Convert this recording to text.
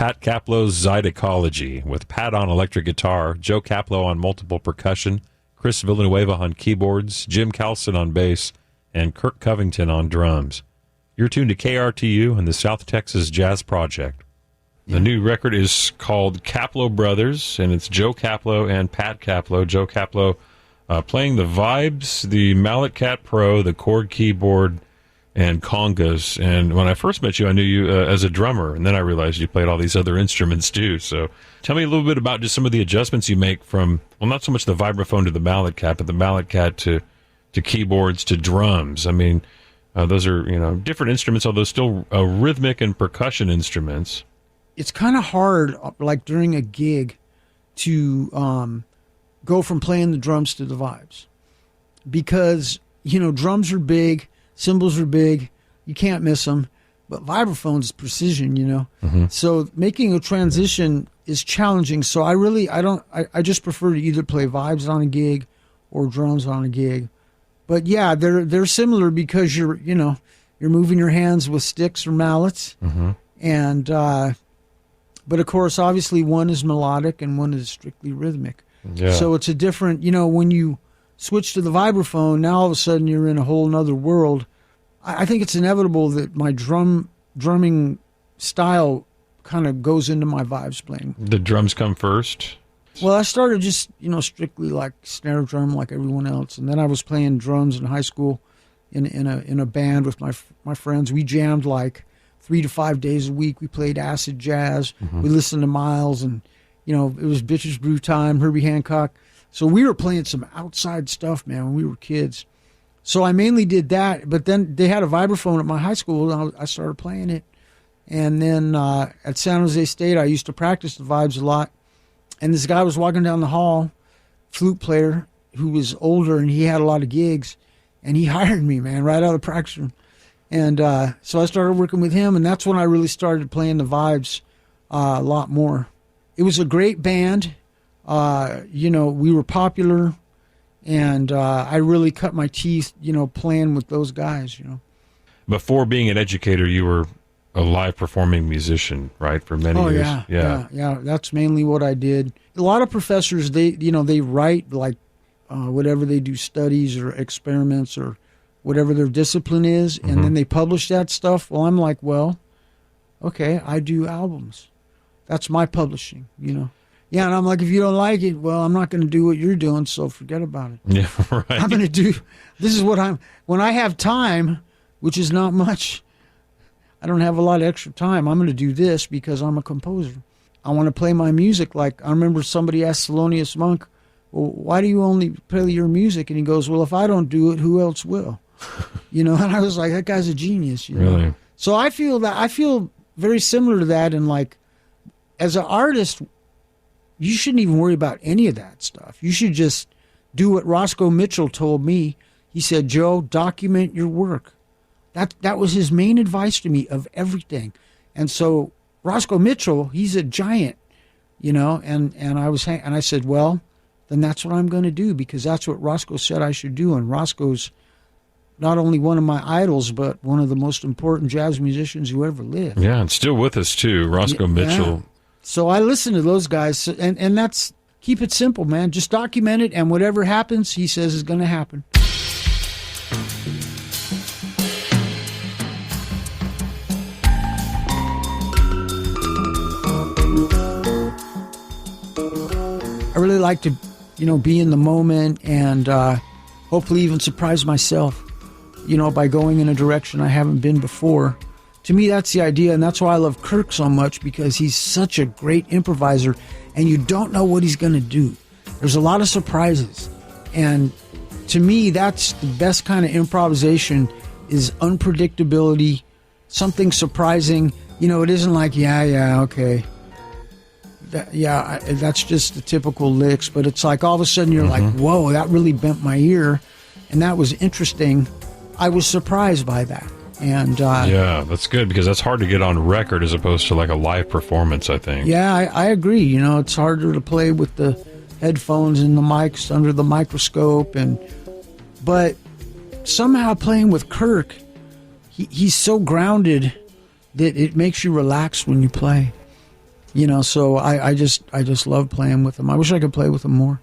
Pat Kaplo's Zytecology, with Pat on electric guitar, Joe Kaplo on multiple percussion, Chris Villanueva on keyboards, Jim Calson on bass, and Kirk Covington on drums. You're tuned to KRTU and the South Texas Jazz Project. The new record is called Kaplo Brothers, and it's Joe Kaplo and Pat Kaplo. Joe Kaplo playing the vibes, the Mallet Cat Pro, the chord keyboard, and congas. And when I first met you, I knew you as a drummer, and then I realized you played all these other instruments too. So tell me a little bit about just some of the adjustments you make from, well, not so much the vibraphone to the Mallet Cat, but the Mallet Cat to keyboards to drums. I mean, those are, different instruments, although still rhythmic and percussion instruments. It's kind of hard, like during a gig, to go from playing the drums to the vibes. Because, drums are big, cymbals are big, you can't miss them, but vibraphone's precision, Mm-hmm. So making a transition is challenging. So I just prefer to either play vibes on a gig or drums on a gig. But yeah, they're similar because you're moving your hands with sticks or mallets. Mm-hmm. And, but of course, obviously one is melodic and one is strictly rhythmic. Yeah. So it's a different, when you switch to the vibraphone, now all of a sudden you're in a whole nother world. I think it's inevitable that my drumming style kind of goes into my vibes playing. The drums come first? Well, I started just, strictly like snare drum like everyone else. And then I was playing drums in high school in a band with my friends. We jammed like 3 to 5 days a week. We played acid jazz. Mm-hmm. We listened to Miles, and it was Bitches Brew time, Herbie Hancock. So we were playing some outside stuff, man, when we were kids. So I mainly did that, but then they had a vibraphone at my high school, and I started playing it. And then at San Jose State, I used to practice the vibes a lot. And this guy was walking down the hall, flute player, who was older, and he had a lot of gigs, and he hired me, man, right out of the practice room. And so I started working with him, and that's when I really started playing the vibes a lot more. It was a great band. We were popular, and I really cut my teeth, playing with those guys, Before being an educator, you were a live performing musician, right, for many years? Yeah. That's mainly what I did. A lot of professors, they write, like, whatever they do, studies or experiments or whatever their discipline is, and Mm-hmm. then they publish that stuff. Well, I'm like, well, okay, I do albums. That's my publishing, Yeah, and I'm like, if you don't like it, well, I'm not going to do what you're doing, so forget about it. Yeah, right. I'm going to do, this is what when I have time, which is not much, I don't have a lot of extra time, I'm going to do this because I'm a composer. I want to play my music. Like, I remember somebody asked Thelonious Monk, well, why do you only play your music? And he goes, well, if I don't do it, who else will? And I was like, that guy's a genius. Really? So I feel very similar to that. And like, as an artist, you shouldn't even worry about any of that stuff. You should just do what Roscoe Mitchell told me. He said, Joe, document your work. That was his main advice to me of everything. And so Roscoe Mitchell, he's a giant, and I said, well, then that's what I'm going to do, because that's what Roscoe said I should do. And Roscoe's not only one of my idols, but one of the most important jazz musicians who ever lived. Yeah, and still with us too, Roscoe Mitchell. Yeah. So I listen to those guys, and that's, keep it simple, man. Just document it, and whatever happens, he says is going to happen. I really like to, be in the moment and hopefully even surprise myself, by going in a direction I haven't been before. To me, that's the idea, and that's why I love Kirk so much, because he's such a great improviser, and you don't know what he's going to do. There's a lot of surprises, and to me, that's the best kind of improvisation, is unpredictability, something surprising. It isn't like, okay. That's just the typical licks, but it's like all of a sudden you're like, whoa, that really bent my ear, and that was interesting. I was surprised by that. And yeah, that's good, because that's hard to get on record as opposed to like a live performance, I think. Yeah, I agree. It's harder to play with the headphones and the mics under the microscope, but somehow playing with Kirk, he's so grounded that it makes you relax when you play. So I just love playing with them. I wish I could play with them more.